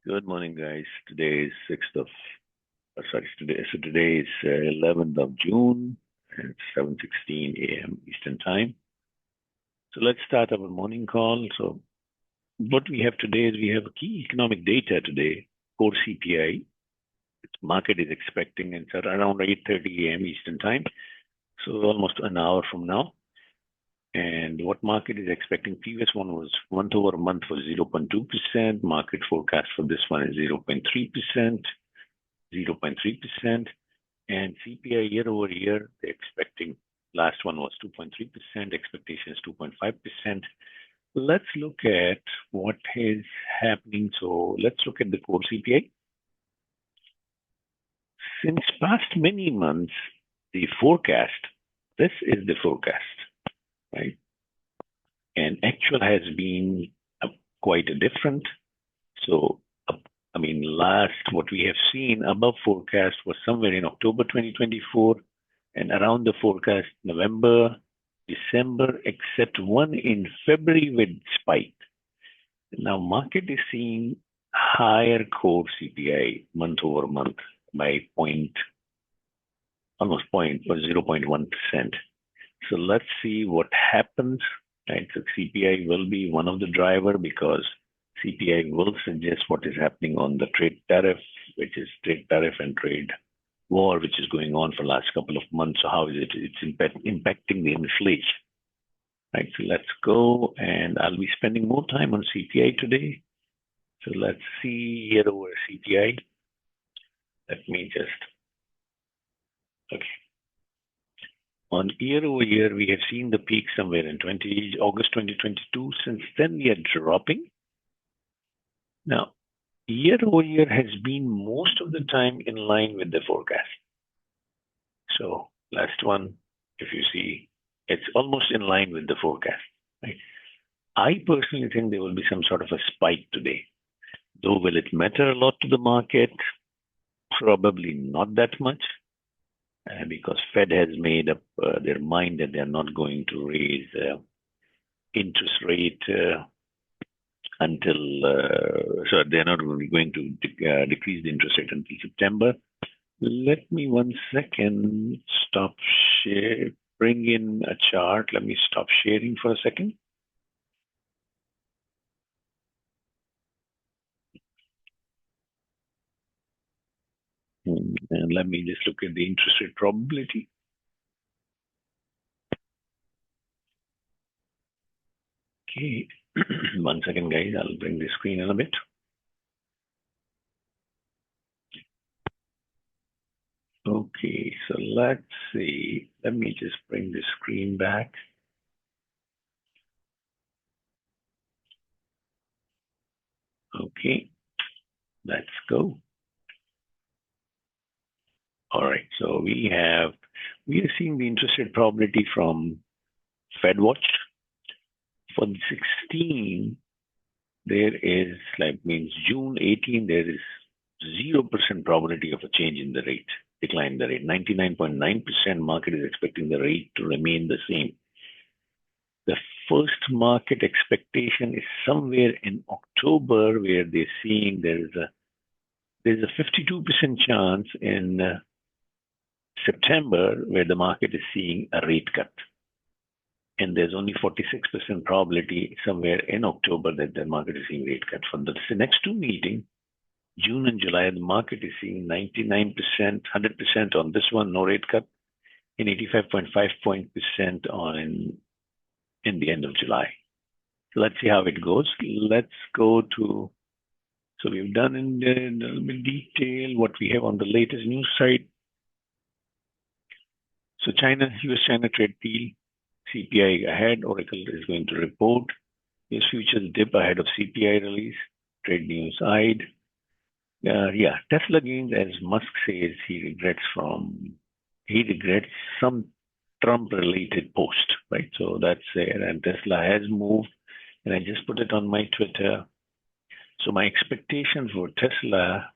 Good morning, guys. Today is 11th of June, and it's 7:16 a.m. Eastern Time. So let's start our morning call. So what we have today is we have key economic data today, core CPI. Market is expecting it's around 8:30 a.m. Eastern Time, so almost an hour from now. And what market is expecting, previous one was month over month was 0.2%. Market forecast for this one is 0.3%, 0.3%. And CPI year over year, they're expecting, last one was 2.3%, expectation is 2.5%. Let's look at what is happening. So let's look at the core CPI. Since past many months, the forecast, this is the forecast, right? And actual has been quite different. So, what we have seen above forecast was somewhere in October 2024 and around the forecast November, December, except one in February with spike. Now, market is seeing higher core CPI month over month by almost 0.1%. So let's see what happens. Right, so CPI will be one of the driver because CPI will suggest what is happening on the trade tariff, which is trade tariff and trade war, which is going on for the last couple of months. So how is it? It's impacting the inflation. Right, so let's go, and I'll be spending more time on CPI today. So let's see year over CPI. Let me just, okay. On year over year, we have seen the peak somewhere in August 2022. Since then, we are dropping. Now, year over year has been most of the time in line with the forecast. So last one, if you see, it's almost in line with the forecast. Right? I personally think there will be some sort of a spike today. Though will it matter a lot to the market? Probably not that much. Because Fed has made up their mind that they're not going to raise interest rate until, so they're not going to decrease the interest rate until September. Let me 1 second stop share, bring in a chart. Let me stop sharing for a second. And let me just look at the interest rate probability. Okay, 1 second, guys. I'll bring the screen in a bit. Okay, so let's see. Let me just bring the screen back. Okay, let's go. All right, so we are seeing the interest rate probability from FedWatch. For the 16, there is, June 18, there is 0% probability of a change in the rate, decline in the rate. 99.9% market is expecting the rate to remain the same. The first market expectation is somewhere in October, where they're seeing there's a 52% chance in September, where the market is seeing a rate cut. And there's only 46% probability somewhere in October that the market is seeing rate cut. For the next two meetings, June and July, the market is seeing 99%, 100% on this one, no rate cut, and 85.5% on in the end of July. So let's see how it goes. Let's go to, so we've done in a little bit detail what we have on the latest news site. So US-China trade deal, CPI ahead, Oracle is going to report. US futures dip ahead of CPI release, trade news side. Tesla gains, as Musk says, he regrets some Trump-related post, right? So that's there, and Tesla has moved, and I just put it on my Twitter. So my expectation for Tesla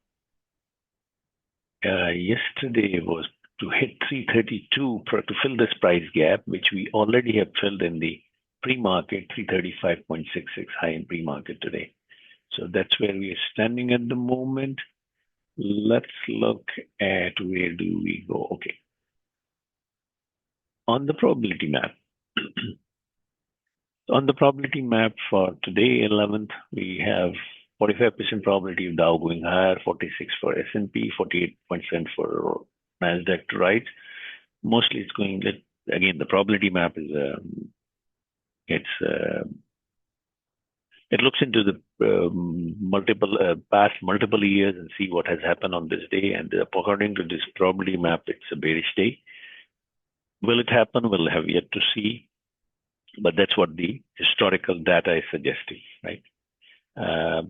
yesterday was to hit 332 to fill this price gap, which we already have filled in the pre-market, 335.66 high in pre-market today. So that's where we are standing at the moment. Let's look at where do we go. Okay. On the probability map. On the probability map for today, 11th, we have 45% probability of Dow going higher, 46 for S&P, 48% for NASDAQ to rise. Mostly it's going, again, the probability map is, it looks into the past multiple years and see what has happened on this day. And according to this probability map, it's a bearish day. Will it happen? We'll have yet to see. But that's what the historical data is suggesting, right? Now,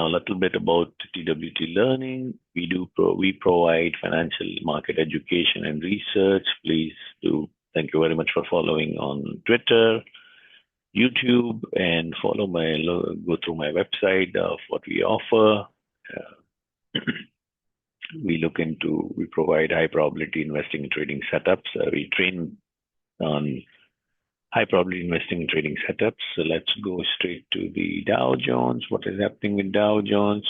a little bit about TWT Learning. We provide financial market education and research. Please do. Thank you very much for following on Twitter, YouTube, and go through my website of what we offer. We provide high probability investing and trading setups. We train on high probability investing and trading setups. So let's go straight to the Dow Jones. What is happening with Dow Jones?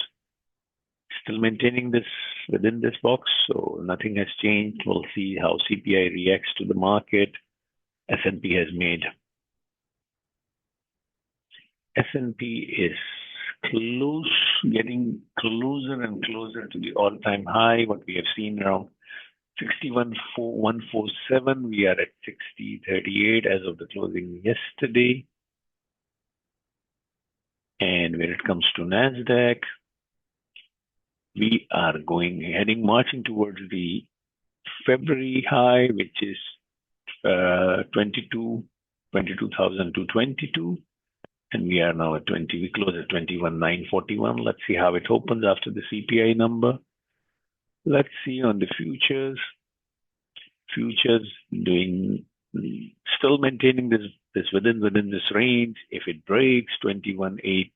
Still maintaining this within this box, so nothing has changed. We'll see how CPI reacts to the market. S&P is getting closer and closer to the all-time high. What we have seen around 61,147. We are at 60.38 as of the closing yesterday. And when it comes to NASDAQ, we are marching towards the February high, which is 22,222. And we are now at we close at 21,941. Let's see how it opens after the CPI number. Let's see on the futures. Futures still maintaining this within this range. If it breaks 21.8,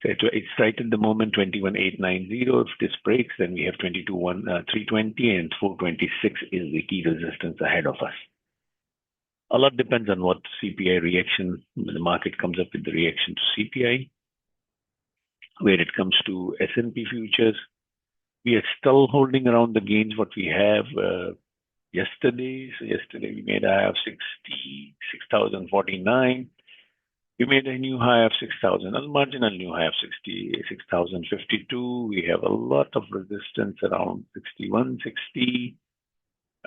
it's right at the moment 21.890. If this breaks, then we have 320 and 426 is the key resistance ahead of us. A lot depends on what CPI reaction, when the market comes up with the reaction to CPI. Where it comes to S&P futures, we are still holding around the gains what we have yesterday. So yesterday we made a high of 6,049. We made a new high of 6,000, a marginal new high of 6,052. We have a lot of resistance around 6160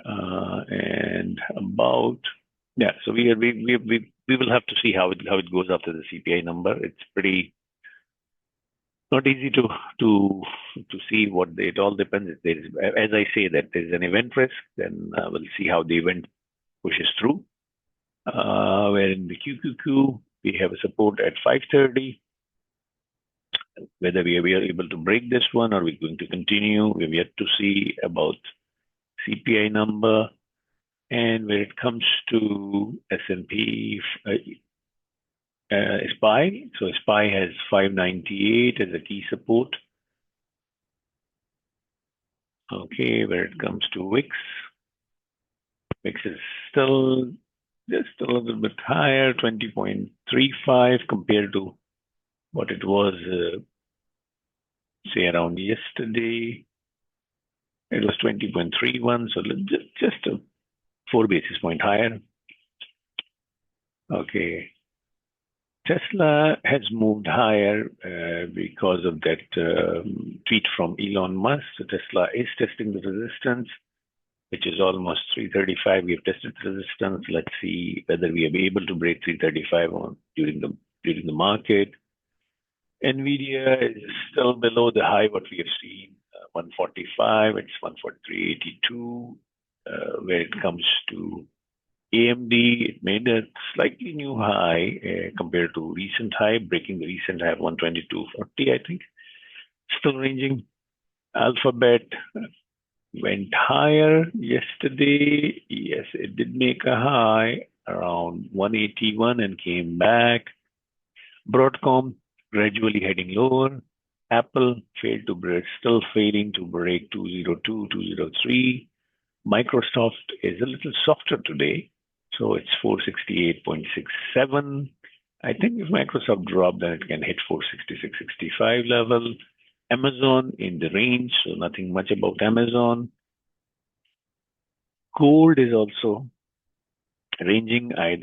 and about. Yeah, so we will have to see how it goes after the CPI number. It's pretty not easy to see what it all depends. As I say, that there's an event risk, then we'll see how the event pushes through. Where in the QQQ we have a support at 530. Whether we are able to break this one or we're going to continue, we've yet to see about CPI number. And when it comes to S&P SPY, so SPY has 598 as a key support. Okay, where it comes to WIX is still just a little bit higher, 20.35 compared to what it was, say around yesterday. It was 20.31, so just a 4 basis point higher. Okay. Tesla has moved higher because of that tweet from Elon Musk. So Tesla is testing the resistance, which is almost 335. We have tested the resistance. Let's see whether we are able to break 335 during the market. NVDA is still below the high what we have seen, 145. It's 143.82. Where it comes to AMD, it made a slightly new high compared to recent high, breaking the recent high of 122.40, I think. Still ranging. Alphabet went higher yesterday. Yes, it did make a high around 181 and came back. Broadcom gradually heading lower. Apple still failing to break 202, 203. Microsoft is a little softer today, so it's 468.67. I think if Microsoft drop, then it can hit 466.65 level. Amazon in the range, so nothing much about Amazon. Gold is also ranging. I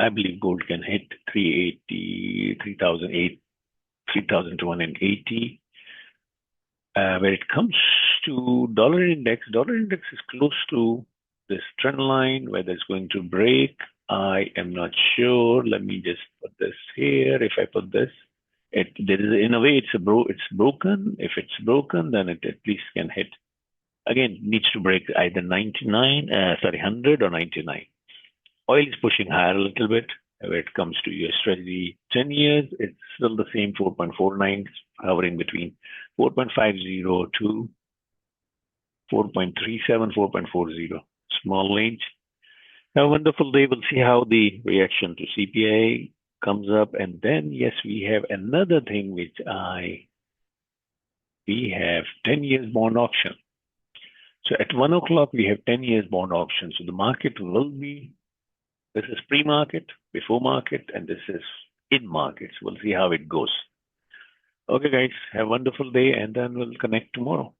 believe gold can hit 380, 3,008, 3,280. When it comes to dollar index is close to this trend line. Whether it's going to break, I am not sure. Let me just put this here. If I put this, there is, in a way, it's broken. If it's broken, then it at least can hit. Again, needs to break either 100 or 99. Oil is pushing higher a little bit. When it comes to US Treasury 10 years, it's still the same 4.49, hovering between 4.50 to 4.37, 4.40. Small range. Have a wonderful day. We'll see how the reaction to CPI comes up. And then, yes, we have another thing we have 10 years bond auction. So at 1 o'clock, we have 10 years bond auction. So the market will be, this is pre-market, before market, and this is in markets. We'll see how it goes. Okay, guys, have a wonderful day, and then we'll connect tomorrow.